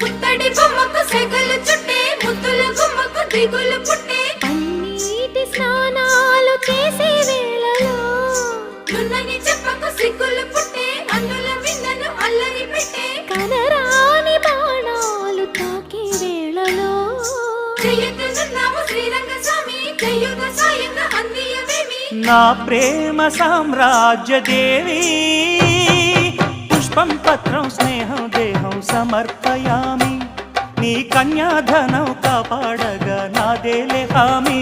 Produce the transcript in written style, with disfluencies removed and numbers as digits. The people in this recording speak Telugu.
పుత్తడి బొమ్మకు సెగలు చుట్టే ముద్దుల గుమ్మకు దిగులు పుట్టే పన్నీటి స్నానాలు చేసే వేళలో నున్నని చెప్పకు సిగ్గులు పుట్టే అన్నుల విన్నను అల్లరి పెట్టే కనరాని బాణాలు తాకే వేళలో చెయ్యెత్తునున్నావు శ్రీరంగ స్వామి చెయ్యుగ సాయంగా అందియవేమి నా ప్రేమ సామ్రాజ్య దేవి పుష్పం పత్రం స్నేహం దేహం సమర్పయామి నీ కన్యాధనం కాపాడగా నాదేలే హామీ